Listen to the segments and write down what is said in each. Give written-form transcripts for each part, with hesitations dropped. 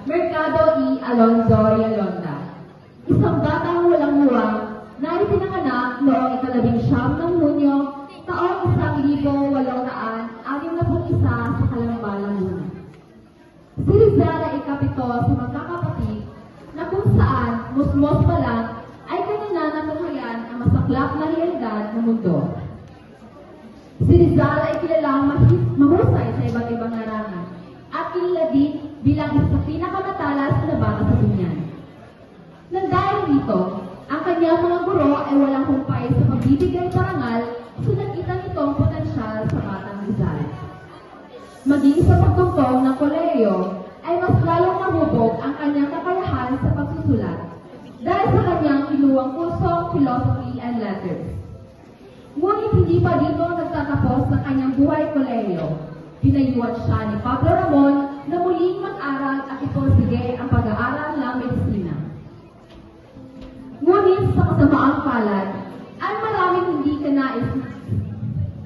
Mercado E. Alonzo Rialonda. Isang batang walang muwang na ipinanganak noong 19 ng Hunyo, taong 1861 sa Calamba, Laguna. Si Rizal ay ikapito sa magkakapatid na kung saan musmos pa lang ay kanya na natunghayan ang masaklap na realidad ng mundo. Si Rizal ay kilalang mahusay sa iba't ibang larangan at kilala din bilang isa sa pinakamatalas na bata sa dunya. Nang dahil dito, ang kanyang mga guro ay walang humpay sa pagbibigay parangal sa nakita nitong potensyal sa batang Rizal. Maging sa pagtungtong ng kolehiyo ay mas lalong nahubog ang kanyang kakayahan sa pagsusulat dahil sa kanyang kinuwang kursong Philosophy and Letters. Ngunit hindi pa dito nagtatapos sa kanyang buhay kolehiyo. Pinayuan siya ni Pablo Ramon na muling mag-aral at ipursige ang pag-aaral ng medisina. Ngunit sa kasamaang palad, ay maraming hindi kanais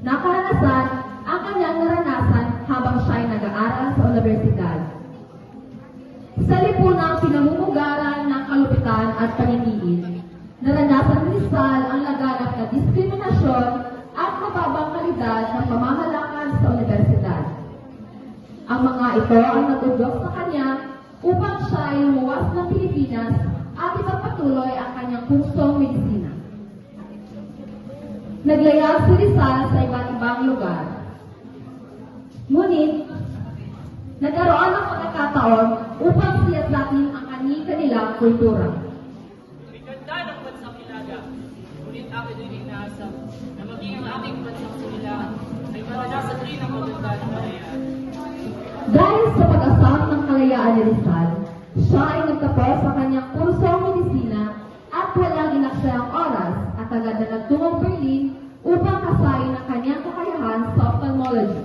na karanasan ang kanyang naranasan habang siya ay nag-aaral sa universidad. Sa lipunang pinamumugaran ng kalupitan at paniniin, naranasan ni Rizal ang laganap na diskriminasyon at mababang kalidad ng pamahalaan sa universidad. Ang mga ito ang natugok sa kanya upang siya ay lumuwas ng Pilipinas at ipagpatuloy ang kanyang kursong medisina. Naglayag si Rizal sa iba't ibang lugar. Ngunit, nagkaroon ng pagkakataon upang siyasatin ang kanilang kultura. Ganda ng bansang Hilaga, ngunit akin ay inaasam na maging ang aking bansang Sumilaan ay maranasan rin ang maganda ng kalayaan. Dahil sa pag-asam ng kalayaan ni Rizal, siya ay nagtapos sa kanyang kursong medisina at walang inaksayang oras at agad na nagtungong Berlin upang kasayin ang kanyang kakayahan sa ophthalmology.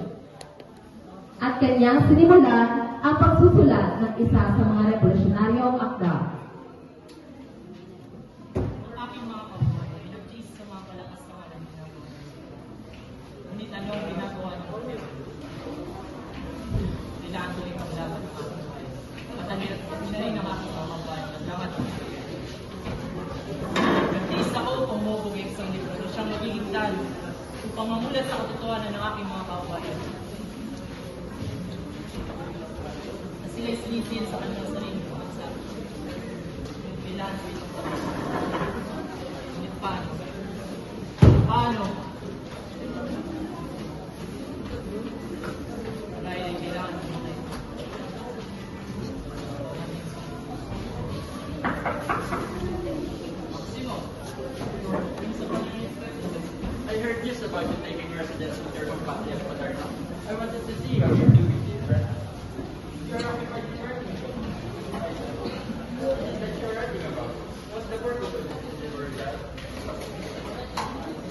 At kanyang sinimulan ang pagsusulat ng isa sa mga revolusyonaryong akda. Ang aking mga kapwa ay nag-tiis sa mga palakas na walang ginagawa. Ngunit ano ang ginagawa ng mga kailangan ko rin paglaban ng aking buhay. Patuloy ng aking mga kabayan at lahat ng nag-tiis ako pumubog ang isang libro na siyang magiging talo upang mamulat sa katotohanan ng aking mga kabayan. Na sila'y sinisin sa kanilang sariling bansa. Yung kailangan ko itong pagkakas. Ngunit paano? Paano? Dahil ay kailangan ko na ito. Maximo, yung sa I heard news about you taking residence with your companion, Paterno. I wanted to see how you're doing this. You're not quite working. What is that you're writing about? What's the purpose of this university?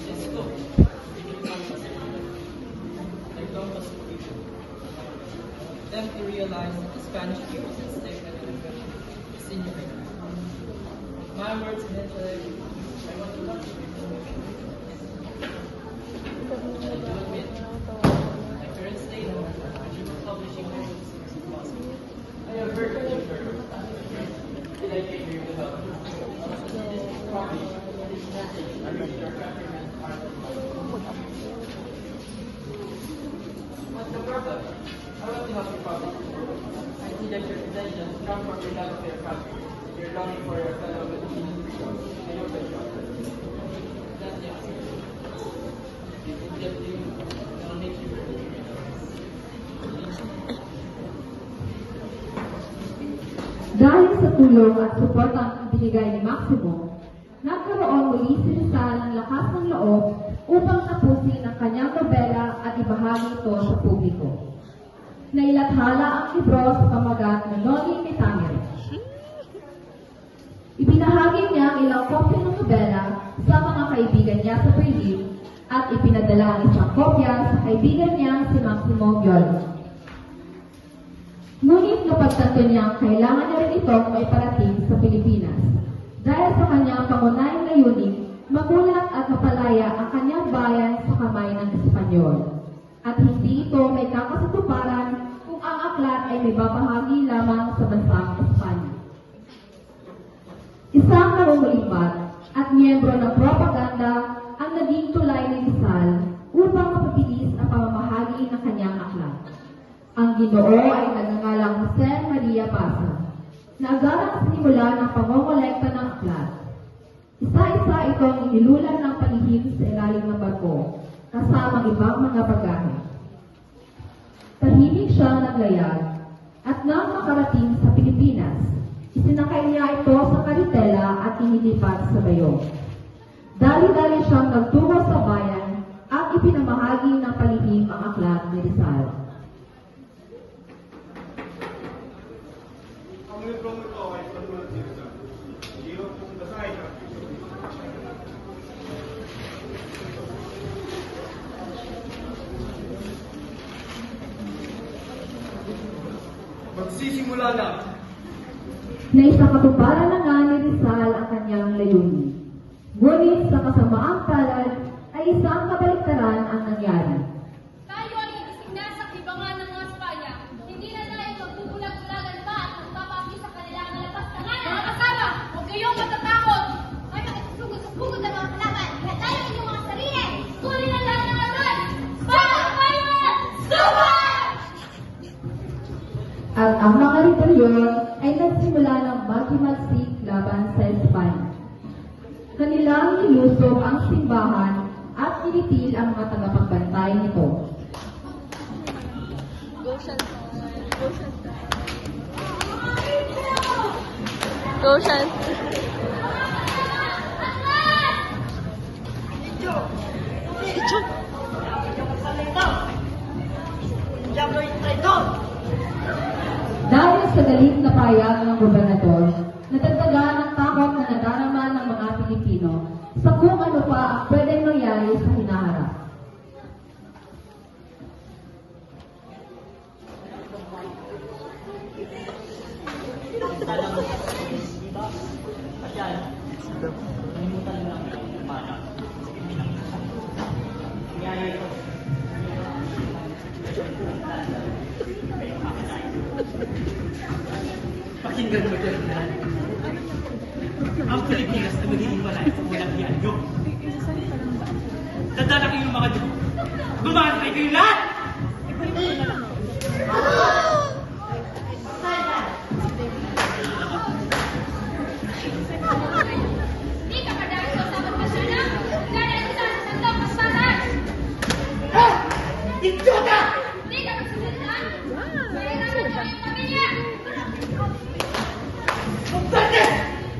Cisco, I don't must them to realize that the Spanish people's stake at is in your hands. My words and intellect, I want to love you. I do admit, my current state of publishing my books is impossible. I have heard that you've heard of Did I came here to help you? This copy, this message, I reached your countrymen's heart and mind. What's the purpose? I want to help you publish this book. I see that your intentions come from your love for your country. You're longing for your fellow Filipinos freedom. I know that you are. That's the answer. If you get to you, I'll make you ready. Dahil sa tulong at suportang ibinigay ni Maximo, nagkaroon muli si Rizal ng lakas ng loob upang tapusin ang kanyang nobela at ibahagi ito sa publiko. Nailathala ang libro sa pamagat ng Noli Me Tangere. Ibinahagi niya ang ilang kopya ng nobela sa mga kaibigan niya sa Berlin at ipinadala ang isang kopya sa kaibigan niya si Maximo Giorgi. Ngunit napagtanto niyang kailangan niya rin itong may parating sa Pilipinas dahil sa kanyang pangunahing layunin magulat at mapalaya ang kanyang bayan sa kamay ng Espanyol. At hindi ito may kakasatuparan kung ang aklat ay may babahagi lamang sa bansang Isang nangungulipat at miyembro ng propaganda ang naging tulay ni Rizal upang mapabilis ang pamamahagi ng kanyang aklat. Ang Ginoo ay nagngangalang Jose Maria Pasa, na agarang sinimula ng pangongolekta ng aklat. Isa-isa itong inilulan ng palihim sa ilalim ng barko, kasama ibang mga bagahe. Tahimik siyang naglayag, at nang makarating sa Pilipinas, isinakay niya ito sa karitela at inilipat sa bayog. Dali-dali siyang nagtungo sa bayan at ipinamahagi ng palihim ang aklat ni Rizal. Ang librong ito ay patulad ni Rizal. Hirap kong basahin ang magsisimula na. Na isakatuparan na nga ni Rizal ang kanyang layunin. Ngunit sa kasamaang palad ay isang kabaliktaran ang nangyari. Tayo ay nagising na sa libangan ng mga Espanya. Hindi na tayo magbubulag-bulagan pa at magpapaki sa kanilang nalapastangan. Mga kasama, huwag kayong matatakot. Ay makikisugod sa bugod ng mga kalaban. Kaya tayo inyong mga sarili. Kunin ang lahat ng aral. Fire! Fire! Super! At ang mga rebelyon ay nagsimula ng maghimagsi laban sa Espanya. Kanilang nilusob ang simbahan at kinitil ang mga tagapagbantay nito. Go, Shan. Dahil sa galit na payag ng gobernador, natagdagan ang takot na nadarama ng mga Pilipino sa kung ano pa ang pwedeng mangyari sa hinaharap. Pakinggan mo dyan na. Ang Pilipinas na magiging malay sa walang yan nyo. Dadala kayong mga nyo. Gumaantay kayo lahat! Di ka pa dahil sa sabat ka siya na. Dahil ang isa sa sandang kaspasan. Idiota! Di ka magsasalita. Mayroon na kayong pamilya. Bakit?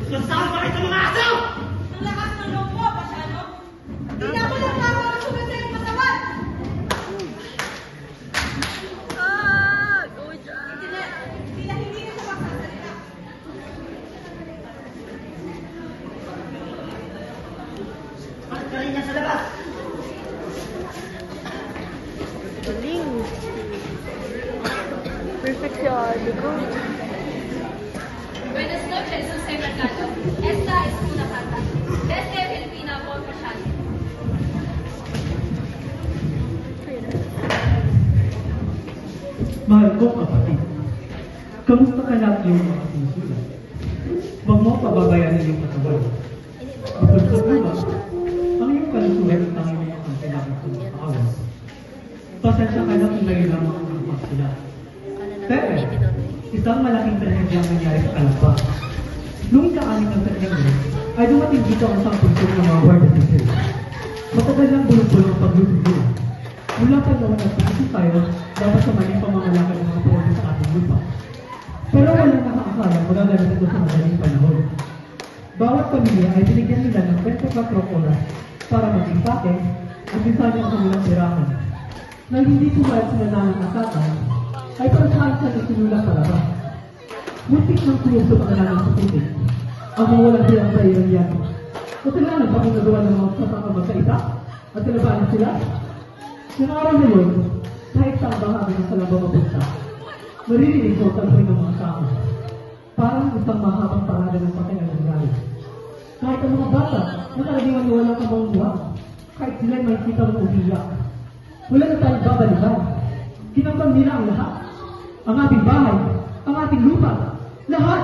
Sasama pa kayo sa mga aso! Ang lakas ng loob mo, Pasyano. Di na ako nagkakaroon sa iyong masawat. Go, Shan. Sila hindi na sa magsasalita. Bakit ka rin niya sa labas? Galing. Perfect siya. Go. Buenas noches, Jose Mercado. Esta es una carta. Desde Filipina por Pasyano. Mahal kong kapatid, kamusta ka lang iyong mga sinusulat? Huwag mo pababayaan ang iyong katawan. Bukod sa uma, ang iyong kalusugan ang tanging mo ang kailangan kong makaawal. Pasensya ka na kung ngayon lamang ang magpagsulat. Pero, isang malaking trahedya ang nangyari sa Kalamba. Noong ika-6 ng Setyembre, ay dumating dito ang isang puntong ng mga Guardia Civil. Matagal lang bulong-bulong ang pagluto. Mula pa noon nagpapasok tayo dapat sa maling pamamalakad ng mga puno sa ating lupa. Pero walang nakakakala magagalit ito sa madaling panahon. Bawat pamilya ay binigyan nila ng 24 oras para mag-impake at minsan ang kanilang tirahan. Nang hindi pumayag sila ng asatan, ay pagkakaan sa isinula sa labas. Muntik ng kuluso ang kanilang sa tubig. Ang mawalang silang sa iyong yan. Kasalanan pa kung nagawa ng mga sasama magkaisa at kalabanan sila. Yung araw na yun, kahit saan bahagi ng salamba mapunta, maririnig ko ang ng mga tao. Parang isang mahabang parada ng patay ang nangyari. Kahit ang mga bata, nakaraniwan na walang kamang buha, kahit sila'y may kita ng umiyak. Wala na tayong babalikan. Kinambang nila ang lahat. Ang ating bahay, ang ating lupa, lahat.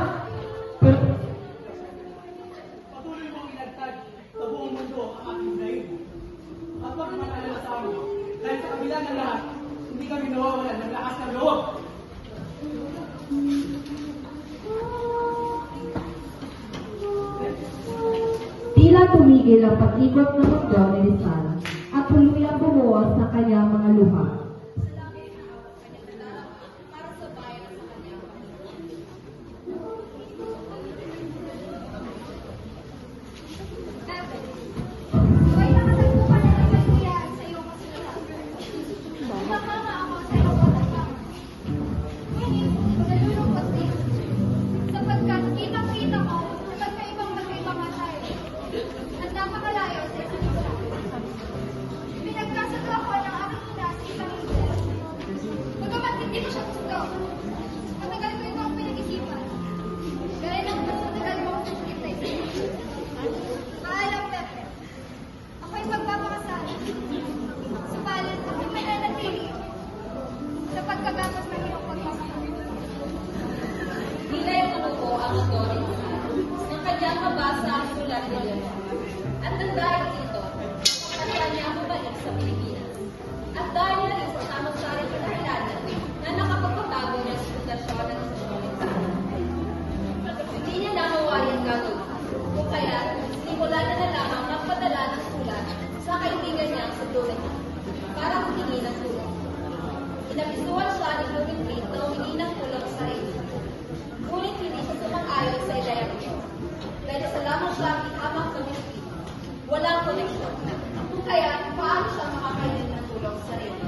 na tumigil ang pag-ikot ng mundo ni Rizal at tuluyang bumuhos sa kanyang mga luha. Para sa bayan at sa kanya. Hoy, nakatagpo ka na naman kuya sa iyong kasulatan. Nakakama ako sa iyong kasulatan. Ngunit, nalulungkot din. Sapagkat kitang-kita ko na magkaibang tayo. At napakalayo sa isa't isa. Pinagkasalo ako ng aking ina sa isang Ingles. Bagamat hindi ko siya gusto. Matagal ko ito ang pinag-isipan. Gaya ng matagal mo ang suklit na isa. Paalam, Pepe. Ako'y magpapakasal. Subalit, ako'y mananatili sa pagkagapas ng iyong pagmamahal. Nilay ko po ang story ng kanyang mabasa ang sulat ni Leon. At nang dahil dito, kaya niya ang bumalik sa Pilipinas. At dahil na rin sa samang-saring kadahilanan na nakapagpabago niya sa pundasyon ng Sosyalismo. Hindi niya namawayan ang gagawin. Kung kaya, simula na lamang magpadala ng sulat sa kaibigan niya sa Bloomington para humingi ng tulong. Inabisuhan siya ni Bloomington na humingi ng tulong sa sarili. Ngunit hindi siya sumang-ayon sa ideyang ito. Dahil sa lamang siya ihamang sa Pilipino. Walang koneksyon. Kung kaya, paano siya makakainin ng tulong sa sarili?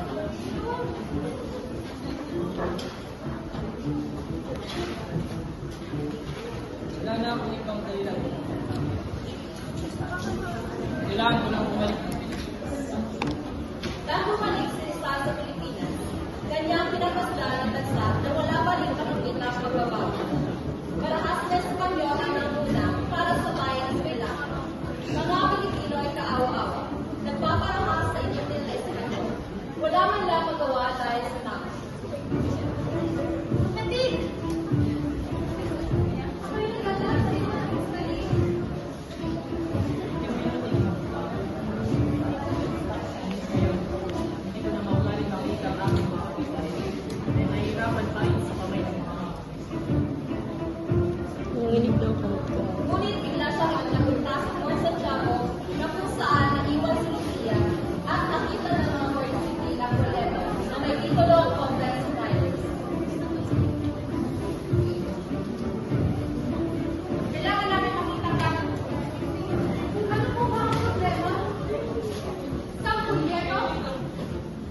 Wala na akong ibang kailan. Kailangan ko lang bumalik ng Pilipinas. Dahil bumalik si Rizal sa Pilipinas, kanyang pinapaslan ang bansa na wala pa rin kalugit na pagbabago. Marahas na Espanyol ang nanguna para sa bayan ng Velasco. Mga Pilipino ay kaawa-awa. Nagpaparahas sa inyo nila Espanyol. Wala man lang magawa dahil sa takot. Natig! Ako'y nagalaman sa iyong Israeli. Hindi ko na maugali makita ang aming mga kapitay. Nahihirapan tayo sa kamay ng mga Nanginig daw ko. Ngunit bigla siyang napunta sa Fort Santiago na kung saan naiwan si Lucia at nakita ng mga Fort City ng Toledo na may titulong Complex Friars. Kailangan namin makita ka. Ano po ba ang problema? Isang pulyero?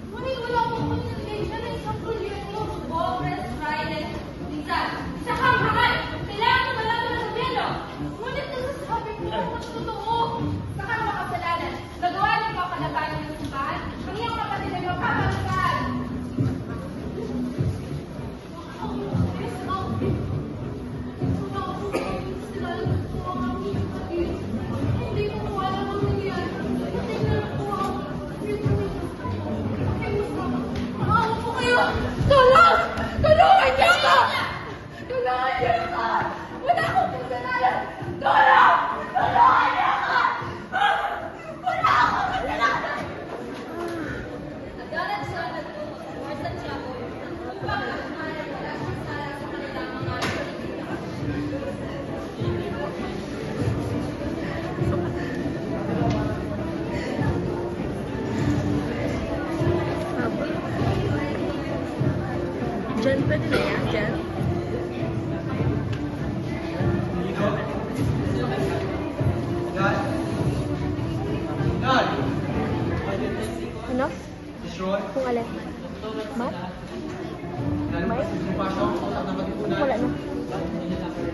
Ngunit wala akong communication ng isang pulyero. Complex Friars. Minsan, sa hanghangan, kailangan ko malaman ng gobyerno. Ngunit nasasabi ko lang ang totoo. Sa kanyang makasalanan, nagawa niyo pa palabanan ng simbahan, ang iyong kapatid ay magpapalaban. Hindi ko po alam ang nangyari. Tingnan po ang maawa po kayo! Tulong! Tulungan niyo ako! Tulungan niyo ako! Wala akong kasalanan! Tulong! Tulungan niyo ako! Wala akong kasalanan! Nagalat siya nagtungo sa Fort Santiago upang lakmanan wala siyang sala sa kanilang mga politika. Haba. Diyan pwede na yan, diyan. Ano? Kung alin? Mat? May? Wala na. Bakit?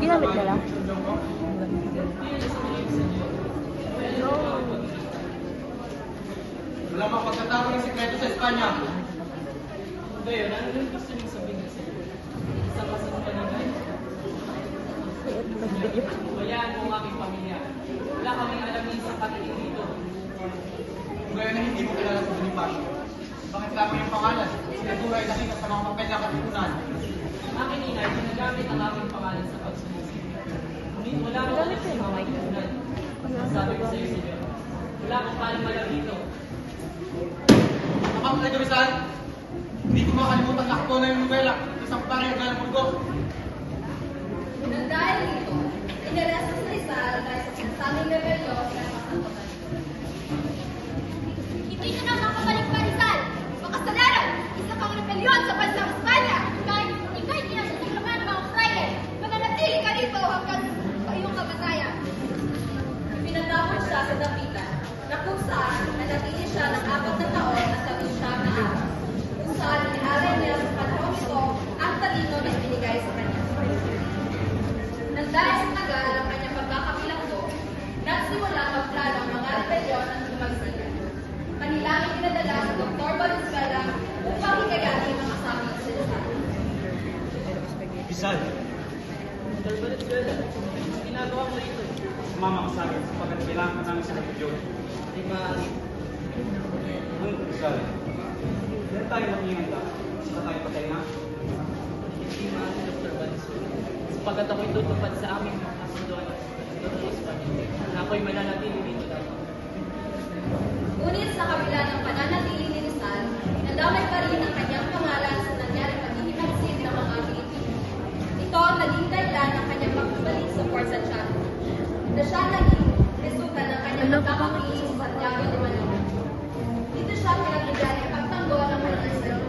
Ginamit na lang? No. Wala mang pagkatago ng sekreto sa Espanya. Ngayon, ano yung gusto niyong sabihin sa iyo? Isa ka sa panagay? Nag-video. Bayaan mo ang aking pamilya. Wala kaming alam ng isang katiling dito. Kung gayon na hindi mo kilala sa Bonifacio, bakit lamang yung pangalan? Siguro ay nakita sa mga papel na katipunan. Aking ina ay ginagamit ang aking pangalan sa pagsunusi. Ngunit wala akong alam sa mga kaibigan. Sabi ko sa iyo, Senyor, wala akong paalam dito. Kapag nagkabisan, hindi ko makalimutan na ako na yung nubela. Isang parang ng Burgo. Nang dahil dito, Inaresto si Rizal dahil sa sinasabing rebelyon ng mga Santo Tomas. Hindi ka na makabalik pa, Rizal! Makasalanan! Isa kang rebelyon sa bansang Espanya! Ika'y kinasusuklaman ng mga fraile! Mananatili ka rito hanggang sa iyong kamatayan! Pinatapon siya sa dapitan, na kung saan nanatili siya ng 4 na taon at 19 na araw, kung saan inaaral niya sa panahon ito ang talino na binigay sa kanya. Nang dahil sa tagal ng kanyang pagkakabilanggo, nagsimula magplano ang mga rebelyon at lumagsikan. Kanilang pinadala sa Dr. Valenzuela upang hikayatin ang kasama sa Rizal. Rizal, Dr. Valenzuela, ginagawa mo rito. sumama ka sa akin sapagkat kailangan ka namin sa rebelyon. Di maaari. Ang Rizal, dahil tayo mag-iinganda, saka tayo patay na. Hindi maaari, Dr. Valenzuela. Sapagkat ako'y tutupad sa aming mga kasunduan at sa Espanya, na ako'y mananatili dito lamang. Ngunit sa kabila ng pananatili ni Rizal, nadamay pa rin ang kanyang pangalan sa nangyaring paghihinagsid ng mga Pilipino. Ito ang naging dahilan ng kanyang pagbabalik sa Fort Santiago, na siya naging resulta ng kanyang pagkakakiling sa Santiago de Manila. Dito siya pinagbigyan ng pagtanggol ng kanyang sarili.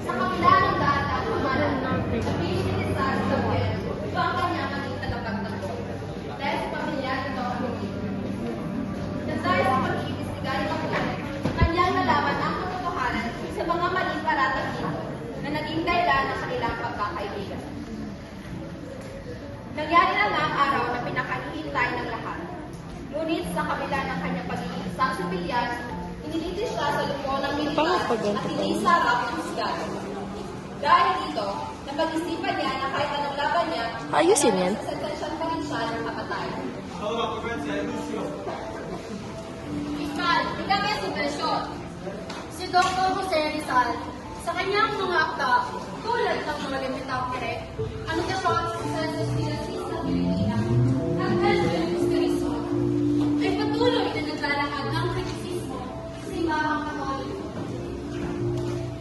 Sa kabila ng lahat ng pamalan ng napili ni Rizal sa buwan, ito ang kanyang naging tagapagtanggol. Dahil sa pamilya ito ang Pilipino. Dahil sa pag-iimbestiga ni Makulay, kanyang nalaman ang katotohanan sa mga maling paratang dito na naging dahilan ng kanilang pagkakaibigan. Nangyari na nga ang araw na pinakahihintay ng lahat. Ngunit sa kabila ng kanyang pagiging isang sibilyan, inilitis siya sa lupo ng militar at inisarap ng husgado. Dahil dito, napag-isipan niya na kahit anong laban niya, Ayusin yan. sasensyon pa rin siya ng kapatayan. Rizal, ikaw ay subensyon. Si Dr. Jose Rizal, sa kanyang mga akta, tulad ng mga limitang direct, anotasyon sa Census Dynasty sa Pilipinas, at Cristianismo, ay patuloy na naglalakad ng kritisismo sa simbahang Katoliko.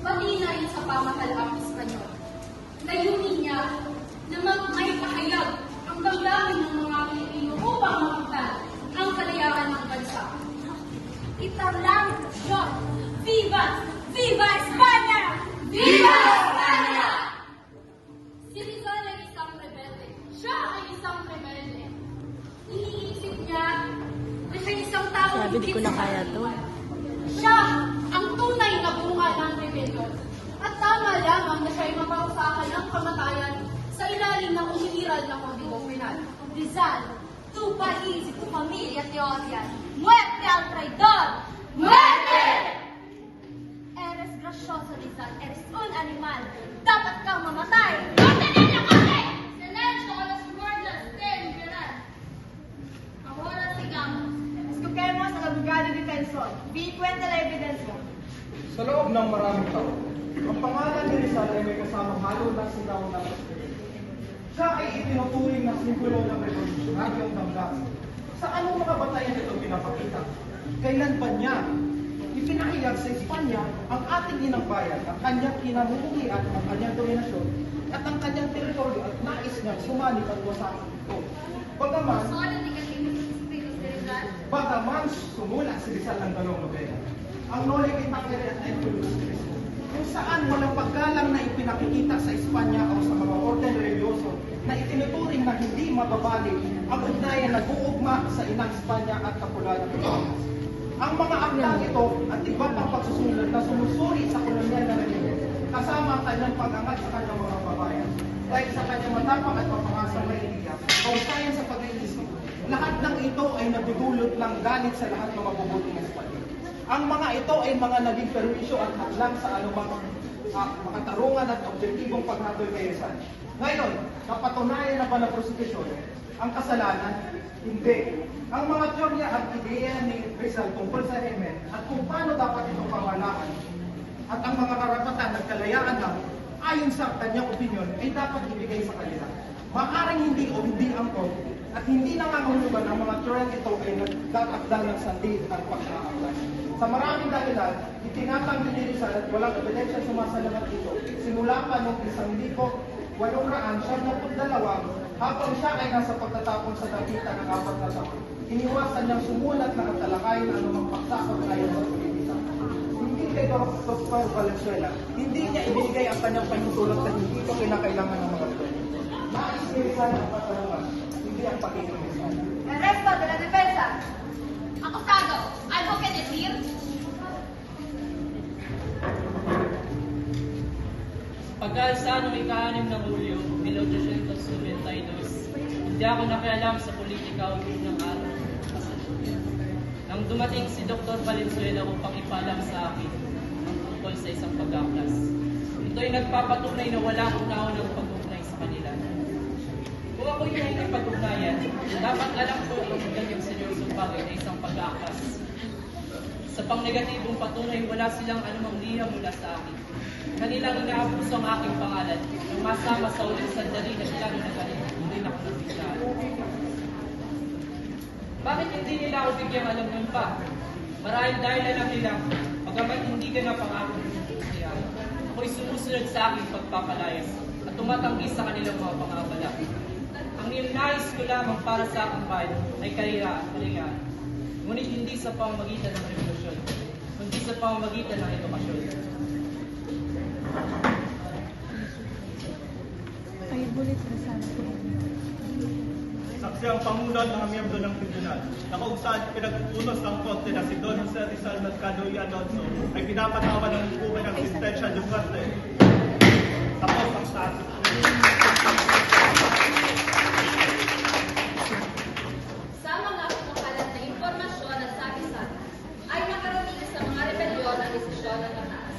Pati na rin sa pamahalaang Espanyol. Layunin niya na may pahayag ang damdamin ng mga Pilipino upang mapagtan ang kalayaan ng bansa. Itarlang John! Viva! Viva España! Viva España! Si Rizal ay isang rebelde. Siya ay isang rebelde. Iniisip niya na siya isang tao Sabi, di ko na kaya to. Siya ang tunay na bunga ng rebellion. At tama lamang na siya ay mapausahan ng kamatayan sa ilalim ng umiiral na kodigo penal. Rizal, tu país y tu familia te odian. ¡Muerte al traidor! ¡Muerte! Eres gracioso, Rizal. Eres un animal. Dapat kang mamatay. ¡Corten niya kasi! Silencio a los guardias de libertad. Ahora sigamos. Escuchemos al abogado defensor. Vi cuenta la evidencia. Sa loob ng maraming taon, ang pangalan ni Rizal ay may kasamang halo ng sigaw ng prosperity. Siya ay itinuturing na simbolo ng revolusyonaryo ng damdamin. Sa anong mga batayan ito pinapakita? Kailan ba niya ipinahayag sa Espanya ang ating inang bayan, ang kanyang kinamumuhian, ang kanyang dominasyon, at ang kanyang teritoryo at nais niyang sumanib at wasakin ito. Bagaman sumula si Rizal ng dalawang nobela, ang Noli Me Tangere at Empulus Christi, kung saan walang paggalang na ipinakikita sa Espanya o sa mga orden religyoso na itinuturing na hindi mababali ang ugnayan na guugma sa inang Espanya at Kapularan Pilipinas. Ang mga aktang ito at iba pang pagsusulat na sumusuri sa kolonyal na regime, kasama ang kanyang pag-angat sa kanyang mga babayan, dahil sa kanyang matapang at mapangasang na ideya, kausayan sa pag-iisip, lahat ng ito ay nagdudulot ng galit sa lahat ng mabubuting Espanya. Ang mga ito ay mga naging perwisyo at hadlang sa anumang makatarungan at objektibong paghatol kay Rizal. Ngayon, napatunayan na ba ng prosekusyon ang kasalanan? Hindi. Ang mga teorya at ideya ni Rizal tungkol sa remen at kung paano dapat ito pamahalaan at ang mga karapatan ng kalayaan lang ayon sa kanyang opinyon ay dapat ibigay sa kanila. Maaaring hindi o hindi angkop at hindi nangangahulugan ang mga teorya ito ay nagtatakdal ng sandi at pagkakaaklan. Sa maraming dahilan, itinatanggi ni Rizal at walang ebidensya sumasalamat ito. Simula pa noong 1900 habang siya ay nasa pagtatapon sa dapitan ng 4 na taon, iniwasan niyang sumulat na at talakayin ang anumang pagsakot ayon sa Pilipinas. Hindi kay Dr. Valenzuela, hindi niya ibinigay ang kanyang panutulong sa hindi ito kinakailangan ng mga Pilipinas. Nais bilisan ang katarungan, hindi ang pag-iinisan. El resto de la defensa. Acusado, ¿algo que decir? Pagkalsa noong ika-6 ng Hulyo, 1892, hindi ako nakialam sa politika o ng araw. Nang dumating si Dr. Valenzuela upang ipalam sa akin ang tungkol sa isang pag-aklas. Ito'y nagpapatunay na wala akong naunang pag-ugnay sa kanila. Kung ako'y nakikipag-ugnayan, dapat alam ko ang ganyang seryosong bagay na isang pag-aklas. Sa pang-negatibong patunay, wala silang anumang liha mula sa akin. Kanilang inaabuso ang aking pangalan nang masama sa uling sandali na sila nung nagaling ako ng biglaan. Bakit hindi nila ako bigyang alam nun pa? Marahil dahil alam nila, pagamat hindi ganap ang aking siya, ako'y sumusunod sa aking pagpapalayas at tumatanggi sa kanilang mga pangabala. Ang nilnais ko lamang para sa aking bayan ay kaligaan. Ngunit hindi sa pamamagitan ng revolusyon, kundi sa pamamagitan ng edukasyon. Saksi ang pangunan ng miyembro ng tribunal na kung saan pinagpunos ng korte na si Don Jose Rizal Mercado y Alonso ay pinapatawan ng hukuman ng Existencia de Muerte. Tapos ang sabi. Sa mga kumukalat na impormasyon at sabi-sabi ay nakarating sa mga rebelyon ang desisyon ng mataas.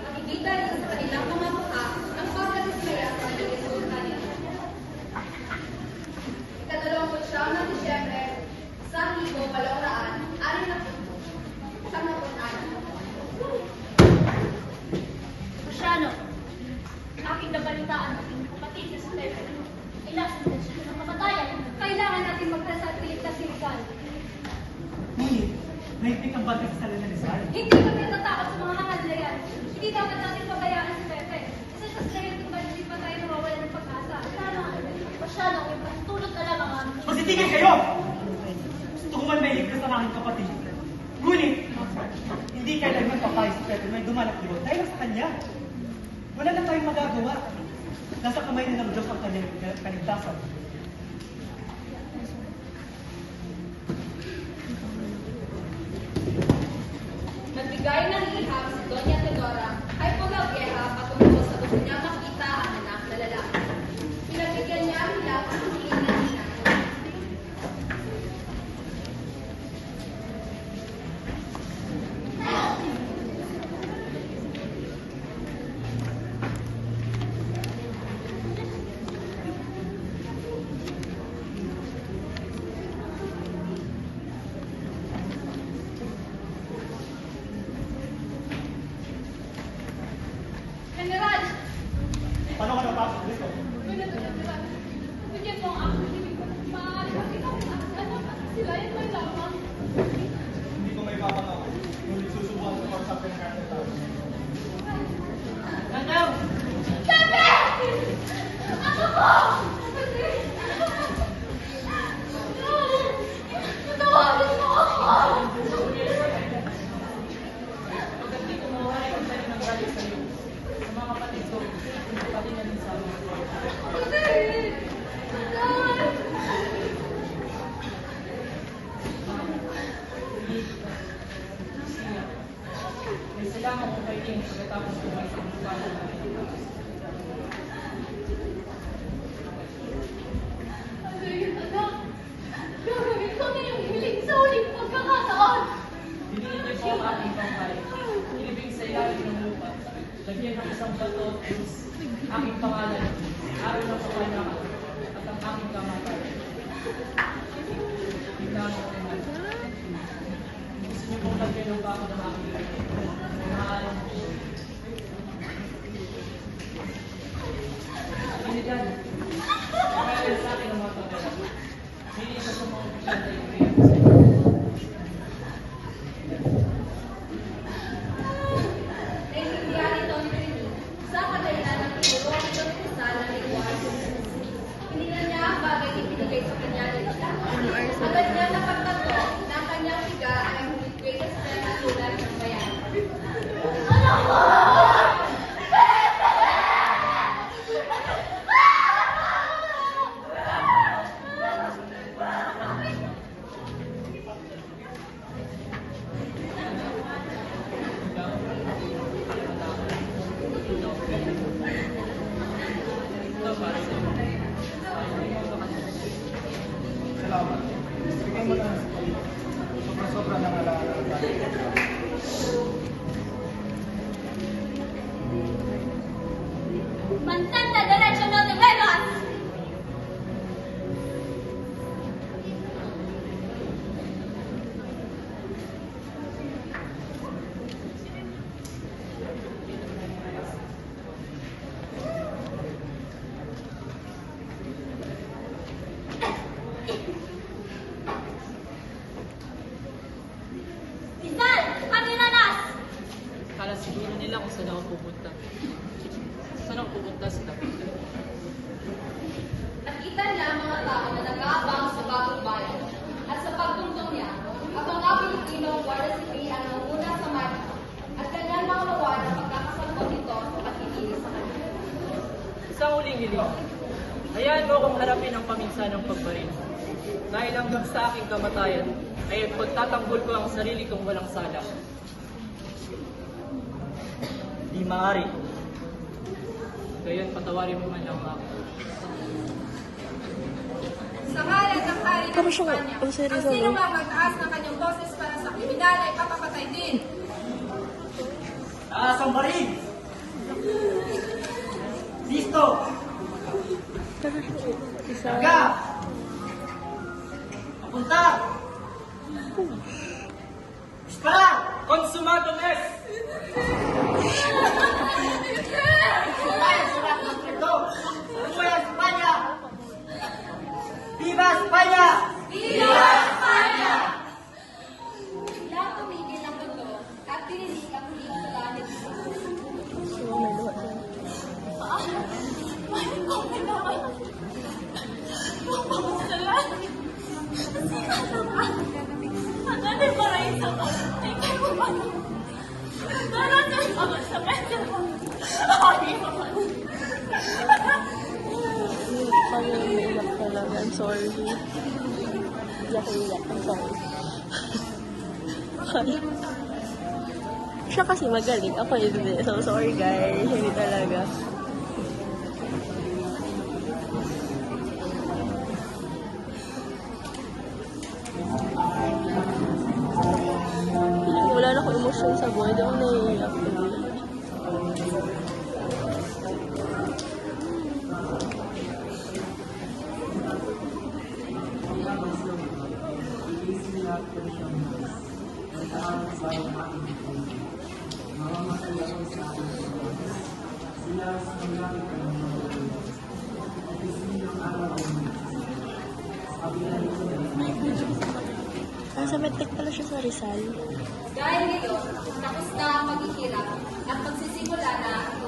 Makikita rin sa kanilang mga mukha ang pagkadismaya sa kanilang resulta nila. Ika-29 ng Disyembre, 1866. Luciano, aking nabalitaan natin kapatid na si Pepe. Ilasan na siya sa kamatayan. Kailangan natin magdasal piligtas si Rizal. Ngunit, naipik ang batik sa salita ni Rizal. Hindi kami natatakot sa mga hangad na yan. Hindi dapat natin pabayaan si Pepe. Isa sa slayer kung bakit hindi pa tayo nawawala ng pag-asa. Luciano, tulog na lang ang aming. Magsitigil kayo! Gusto ko man may ligtas ang aking kapatid. Ngunit, hindi kailanman papayag si Pepe may dumalak libot dahil sa kanya. Wala na tayong magagawa. Nasa kamay na ng Diyos ang kanyang kaligtasan. Nagbigay ng liham si Doña Teodora ay pumagyeha patungkol sa gusto niya makita ang anak na lalaki. Pinagbigyan niya ang liham ang tingin na Nina. General! Paano ka napasok dito? Bigyan mo ang aking ibig. Maaari makita ko na ano sila yung may lamang. Hindi ko may papatawa. Ngunit susubukan ko sa pinakasal tao. Nanaw! Pepe! Ako ko! Natawagin mo ako! Pagkat di ko mawahay ang tayo ng galit sa iyo, sa mga kapatid ko, pati na din sa mga may salamat kung kayo din pagkatapos kumain sa mga bago namin. Ano yun, anak? Gagawin ko na yung hiling sa uling pagkakataon! Binigyan ko ang aking pangkay. Ilibing sa ilalim ng lupa. Lagyan ng isang bato at krus. Aking pangalan, araw ng kapanakan, at ang aking kamatayan. Tingnan mo ko naman. Gusto niyo kong lagyan ng bako ng aking maalam ko. Binigyan. Kaya sa akin ang mga pagkala. Hindi isa sa mga opisyal na ibigay ko sa iyo. Naiintindihan ito ni Trini sa kadahilan ng tinuro ni Don Rizal na sa kanyang legislan. Agad niya napagtanto na ang kanyang higa ay ang greatest friend at sulat ng bayan. Ito para sa iyo. Salamat. Bigyan mo na. Sobra-sobra ng alaala. Mantanta derecho no te muevas. Rizal, ang inanas! Kala siguro nila kung saan ako pupunta. Saan ako pupunta sa tabi? Nakita niya ang mga tao na nag-aabang sa bagong bayan at sa pagtungtong niya, ang mga Pilipinong Guardia Civil ang nanguna sa marcha at kanyang mga mawar ang pagkakasangkot nito sa pagkikinis sa kanya. Isang huling hiling. Hayaan mo akong harapin ang paminsanang pagbaril. Dahil hanggang sa aking kamatayan, ay pagtatanggol ko ang sarili kong walang sala. Di maaari. Gayon, patawarin mo man lang ako. Sa ngalan ng hari ng Pero siya, Espanya, ang seryoso, ang sino no? mang magtaas ng kanyang boses para sa kriminal ay papapatay din. Taas ang baril! Listo! Pero siya, isa. Taga! Papunta! Dispara! Consumado mes! Tayo sa lahat ng ito! Buhay ang Espanya! Viva Espanya! Viva España! Biglang tumigil ang mundo at pinilig ang huling sulanin. So, may luha siya. Kaya umiiyak talaga. I'm sorry. Iyak. I'm sorry. Kaya. Siya kasi magaling. Ako hindi. So, sorry guys. Hindi talaga. Wala na akong emosyon sa buhay. Di ako naiiyak. Nasa medtech pala siya sa Rizal. Dahil ngayon, tapos na ang paghihirap at magsisimula na ang